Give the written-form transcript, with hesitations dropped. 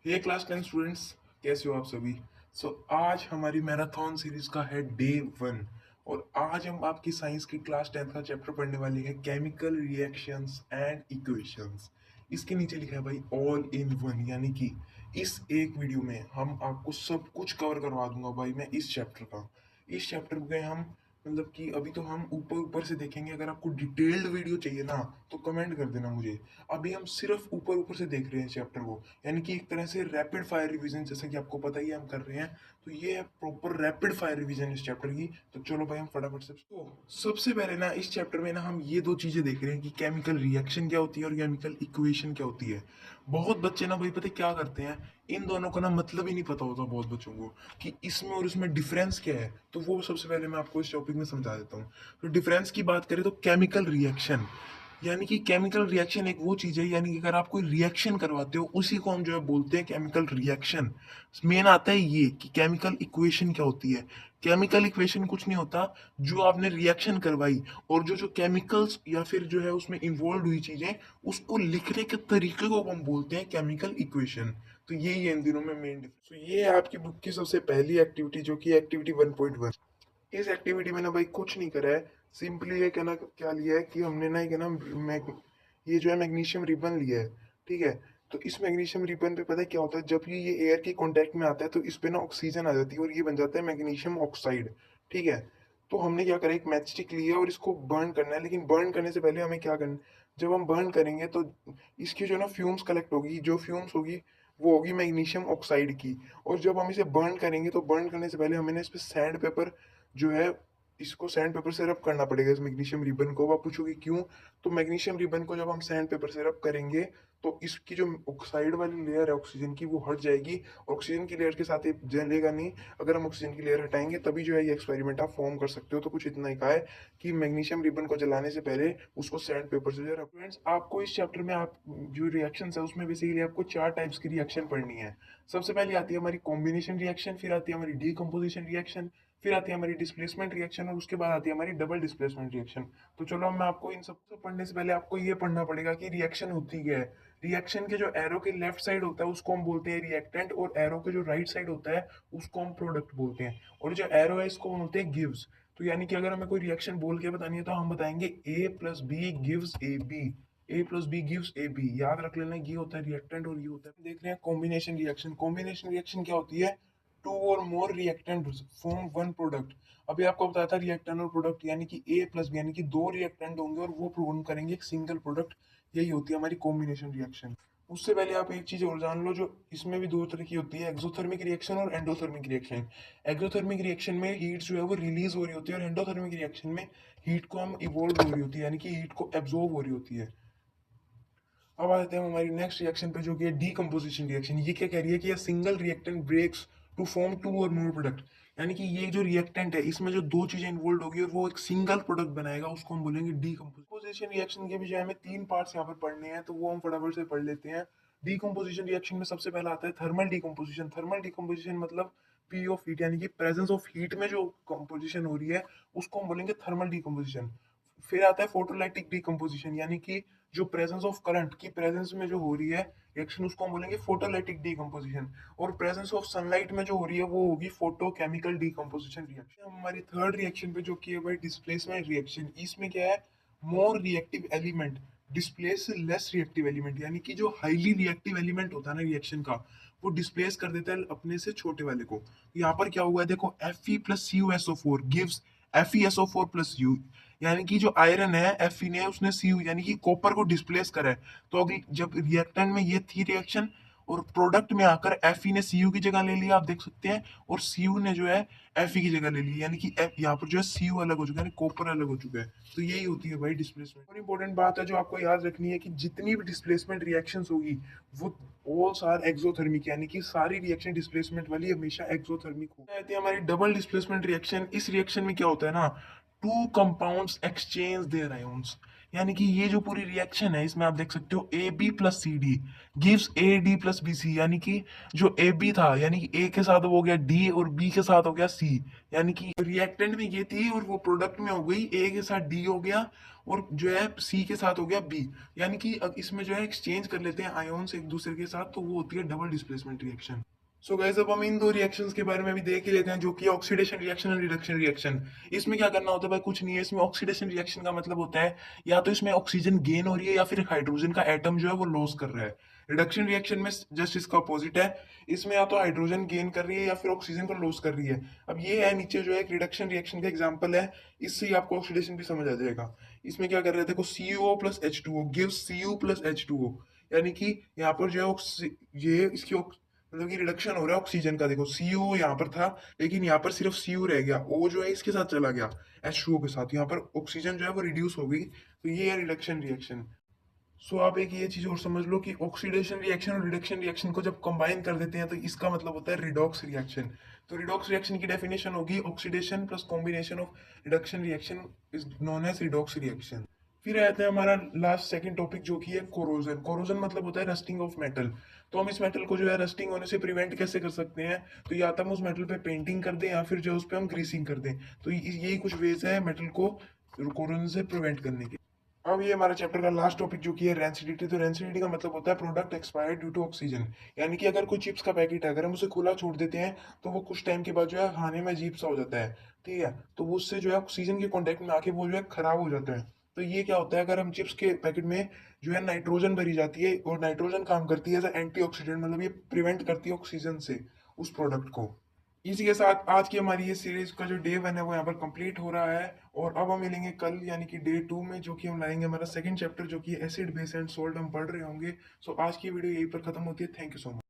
हे class 10 students, कैसे हो आप सभी। आज हमारी मैराथन सीरीज का है डे 1। और आज हम आपकी साइंस की क्लास 10 का चैप्टर पढ़ने वाले हैं, केमिकल रिएक्शंस एंड इक्वेशंस। इसके नीचे लिखा है भाई ऑल इन वन, यानी कि इस एक वीडियो में हम आपको सब कुछ कवर करवा दूंगा भाई मैं इस चैप्टर का। इस चैप्टर में हम मतलब कि अभी तो हम ऊपर ऊपर से देखेंगे, अगर आपको डिटेल्ड वीडियो चाहिए ना तो कमेंट कर देना मुझे। अभी हम सिर्फ ऊपर ऊपर से देख रहे हैं चैप्टर को, यानी कि एक तरह से रैपिड फायर रिवीजन, जैसा कि आपको पता ही है हम कर रहे हैं। तो ये है प्रॉपर रैपिड फायर रिवीजन इस चैप्टर की। तो चलो भाई हम फटाफट से सबसे पहले ना इस चैप्टर में ना हम ये दो चीजें देख रहे हैं कि केमिकल रिएक्शन क्या होती है और केमिकल इक्वेशन क्या होती है। बहुत बच्चे ना भाई पता है क्या करते हैं, इन दोनों का ना मतलब ही नहीं पता होता बहुत बच्चों को कि इसमें और इसमें डिफरेंस क्या है। तो वो सबसे पहले मैं आपको इस टॉपिक में समझा देता हूँ। तो डिफरेंस की बात करें तो केमिकल रिएक्शन, यानी कि केमिकल रिएक्शन एक वो चीज है, यानी कि अगर आप कोई रिएक्शन करवाते हो उसी को हम जो है बोलते हैं केमिकल रिएक्शन। मेन आता है ये कि केमिकल इक्वेशन क्या होती है। केमिकल इक्वेशन कुछ नहीं होता, जो आपने रिएक्शन करवाई और जो जो केमिकल्स या फिर जो है उसमें इन्वॉल्व हुई चीजें, उसको लिखने के तरीके को हम बोलते हैं केमिकल इक्वेशन। तो यही है इन दिनों में मेन डिफरेंस। तो ये है आपकी बुक की सबसे पहली एक्टिविटी, जो कि एक्टिविटी 1.1। इस एक्टिविटी में ना भाई कुछ नहीं करा है, सिंपली ये कहना क्या लिया है कि हमने ना ये कहना ये जो है मैग्नीशियम रिबन लिया है। ठीक है। तो इस मैग्नीशियम रिबन पे पता है क्या होता है, जब ये एयर के कांटेक्ट में आता है तो इस पे ना ऑक्सीजन आ जाती है और ये बन जाता है मैग्नीशियम ऑक्साइड। ठीक है। तो हमने क्या करा, एक मैच स्टिक लिया और इसको बर्न करना है, लेकिन बर्न करने से पहले हमें क्या करना, जब हम बर्न करेंगे तो इसकी जो ना फ्यूम्स कलेक्ट होगी, जो फ्यूम्स होगी वो होगी मैग्नीशियम ऑक्साइड की। और जब हम इसे बर्न करेंगे तो बर्न करने से पहले हमें ना इस पे सैंड पेपर जो है, इसको सैंड पेपर से रब करना पड़ेगा इस मैग्नीशियम रिबन को। आप पूछोगे क्यों। तो मैग्नीशियम रिबन को जब हम सैंड पेपर से रब करेंगे तो इसकी जो ऑक्साइड वाली लेयर है ऑक्सीजन की, वो हट जाएगी। ऑक्सीजन की लेयर के साथ ये जलेगा नहीं। अगर हम ऑक्सीजन की लेयर हटाएंगे तभी जो है ये एक्सपेरिमेंट आप फॉर्म कर सकते हो। तो कुछ इतना ही कहा है कि मैग्नीशियम रिबन को जलाने से पहले उसको सैंड पेपर से जरा। फ्रेंड्स, आपको इस चैप्टर में आप जो रिएक्शन है उसमें बेसिकली आपको 4 टाइप्स की रिएक्शन पढ़नी है। सबसे पहले आती है हमारी कॉम्बिनेशन रिएक्शन, फिर आती है हमारी डीकम्पोजिशन रिएक्शन, फिर आती है हमारी डिस्प्लेसमेंट रिएक्शन और उसके बाद आती है हमारी डबल डिस्प्लेसमेंट रिएक्शन। तो चलो मैं आपको इन सबको पढ़ने से पहले आपको ये पढ़ना पड़ेगा कि रिएक्शन होती क्या है। रिएक्शन के जो एरो के लेफ्ट साइड होता है उसको हम बोलते हैं रिएक्टेंट, और एरो के जो राइट साइड होता है उसको हम प्रोडक्ट बोलते हैं। और जो एरो है इसको हम बोलते हैं गिव्स। तो यानी कि अगर हमें कोई रिएक्शन बोल के बतानी है तो हम बताएंगे A plus B gives A B. A plus B gives A B, याद रख लेना, ये होता है रिएक्टेंट और ये होता है। देख रहे हैं कॉम्बिनेशन रिएक्शन। कॉम्बिनेशन रिएक्शन क्या होती है, to or more reactant form one product. अभी आपको बताया था रिएक्टेंट और प्रोडक्ट, यानी कि ए प्लस बी, यानी कि दो रिएक्टेंट होंगे और वो फॉर्म करेंगे एक सिंगल प्रोडक्ट। यही होती है हमारी कॉम्बिनेशन रिएक्शन। उससे पहले आप एक चीज और जान लो, जो इसमें भी दो तरह की होती है, एक्सोथर्मिक रिएक्शन और एंडोथर्मिक रिएक्शन। एक्सोथर्मिक रिएक्शन में हीट जो है वो रिलीज हो रही होती है, और एंडोथर्मिक रिएक्शन में हीट को हम इवोल्व हो रही होती है, यानी कि हीट को एब्जॉर्ब हो रही होती है। अब आते हैं हमारी नेक्स्ट रिएक्शन पे, जो कि है डीकम्पोजिशन रिएक्शन। ये क्या कह रही है कि single reactant breaks to form two or more product. यानी कि ये जो रिएक्टेंट है इसमें जो दो चीजें इन्वॉल्व होगी और वो एक सिंगल प्रोडक्ट बनाएगा, उसको हम बोलेंगे डीकम्पोजिशन रिएक्शन के भी जो हमें 3 पार्ट्स यहाँ पर पढ़ने हैं, तो वो हम फटाफट से पढ़ लेते हैं। डीकम्पोजिशन रिएक्शन में सबसे पहला आता है थर्मल डीकम्पोजिशन। थर्मल डीकम्पोजिशन मतलब पी ऑफ हीट, यानी कि प्रेजेंस ऑफ हीट में जो कंपोजिशन हो रही है उसको हम बोलेंगे थर्मल डीकम्पोजिशन। फिर आता है फोटोलाइटिक डीकम्पोजिशन, यानी कि जो प्रेजेंस ऑफ करंट की प्रेजेंस में जो हो रही है रिएक्शन, उसको हम बोलेंगे फोटोलाइटिक डीकम्पोजिशन। और प्रेजेंस ऑफ सनलाइट में जो हो रही है वो होगी फोटोकेमिकल डीकम्पोजिशन रिएक्शन। हमारी थर्ड रिएक्शन पे जो कि है भाई डिस्प्लेसमेंट रिएक्शन। इसमें क्या है, more reactive element displace less reactive element, यानी कि जो हाईली रिएक्टिव एलिमेंट होता है ना रिएक्शन का, वो डिस्प्लेस कर देता है अपने से छोटे वाले को। यहाँ पर क्या हुआ है देखो, Fe plus CuSO4 gives FeSO4 plus you, यानी कि जो आयरन है Fe ने उसने Cu यानी कि कॉपर को डिस्प्लेस करा है। तो अभी जब रिएक्टेंट में ये थी रिएक्शन और प्रोडक्ट में आकर Fe ने Cu की जगह ले लिया, आप देख सकते हैं, और Cu ने जो है Fe की जगह ले ली, यानी कि यहाँ पर जो है Cu अलग हो चुका है, कॉपर अलग हो चुका है। तो यही होती है भाई डिस्प्लेसमेंट। और इंपॉर्टेंट बात है जो आपको याद रखनी है कि जितनी भी डिस्प्लेसमेंट रिएक्शंस होगी वो ऑल आर एक्सोथर्मिक, यानी कि सारी रिएक्शन डिस्प्लेसमेंट वाली हमेशा एक्सोथर्मिक होती है। हमारी डबल डिस्प्लेसमेंट रिएक्शन, इस रिएक्शन में क्या होता है ना, two compounds exchange there ions. यानी कि ये जो पूरी रिएक्शन है इसमें आप देख सकते हो A B plus C D gives A D plus B C, यानी कि जो ए बी था यानी कि ए के साथ हो गया डी और बी के साथ हो गया सी, यानी कि रिएक्टेंट में ये थी और वो प्रोडक्ट में हो गई ए के साथ डी हो गया और जो है सी के साथ हो गया बी, यानी कि इसमें जो है एक्सचेंज कर लेते हैं आयोन्स एक दूसरे के साथ, तो वो होती है double displacement reaction. So guys अब हम इन दो रिएक्शंस के बारे में भी देख ही लेते हैं, जो कि ऑक्सीडेशन रिएक्शन और रिडक्शन रिएक्शन। इसमें क्या करना होता है भाई, कुछ नहीं है। इसमें ऑक्सीडेशन रिएक्शन का मतलब होता है या तो इसमें ऑक्सीजन गेन हो रही है या फिर हाइड्रोजन का एटम जो है वो लॉस कर रहा है। रिडक्शन रिएक्शन में जस्ट इसका अपोजिट है, इसमें या तो हाइड्रोजन गेन कर रही है या फिर ऑक्सीजन को लॉस कर रही है। अब ये है नीचे जो है एक रिडक्शन रिएक्शन का एग्जाम्पल है, इससे ही आपको ऑक्सीडेशन भी समझ आ जाएगा। इसमें क्या कर रहे थे, देखो CuO plus H2O gives Cu plus H2O, यानी कि यहाँ पर जो है ये इसकी मतलब कि रिडक्शन हो रहा है ऑक्सीजन का। देखो सीओ यहाँ पर था लेकिन यहाँ पर सिर्फ सीयू रह गया, ओ जो है इसके साथ चला गया H2O के साथ, यहाँ पर ऑक्सीजन जो है वो रिड्यूस हो गई, तो ये है रिडक्शन रिएक्शन। सो आप एक ये चीज और समझ लो कि ऑक्सीडेशन रिएक्शन और रिडक्शन रिएक्शन को जब कंबाइन कर देते हैं तो इसका मतलब होता है रिडॉक्स रिएक्शन। तो रिडॉक्स रिएक्शन की डेफिनेशन होगी oxidation plus combination of reduction reaction is known as redox reaction. फिर आते हैं हमारा लास्ट सेकंड टॉपिक जो कि है कोरोजन। कोरोजन मतलब होता है रस्टिंग ऑफ मेटल। तो हम इस मेटल को जो है रस्टिंग होने से प्रिवेंट कैसे कर सकते हैं, तो या तो हम उस मेटल पे पेंटिंग कर दें या फिर जो उस पे हम ग्रीसिंग कर दें। तो यही कुछ वेज है मेटल को कोरोजन से प्रिवेंट करने के। अब ये हमारा चैप्टर का लास्ट टॉपिक जो कि है रेंसिडिटी। तो रेंसिडिटी का मतलब होता है product expired due to oxygen, यानी कि अगर कोई चिप्स का पैकेट है, अगर हम उसे खुला छोड़ देते हैं तो वो कुछ टाइम के बाद जो है खाने में अजीब सा हो जाता है, ठीक है, तो वो उससे जो है ऑक्सीजन के कांटेक्ट में आके वो जो है खराब हो जाता है। तो ये क्या होता है, अगर हम चिप्स के पैकेट में जो है नाइट्रोजन भरी जाती है और नाइट्रोजन काम करती है एज एंटीऑक्सीडेंट, मतलब ये प्रिवेंट करती है ऑक्सीजन से उस प्रोडक्ट को। इसी के साथ आज की हमारी ये सीरीज का जो डे 1 है वो यहाँ पर कंप्लीट हो रहा है, और अब हम मिलेंगे कल यानी कि डे 2 में, जो कि हम लाएंगे हमारा सेकंड चैप्टर जो कि एसिड बेस एंड सोल्ट हम पढ़ रहे होंगे। सो आज की वीडियो यहीं पर खत्म होती है। Thank you so much.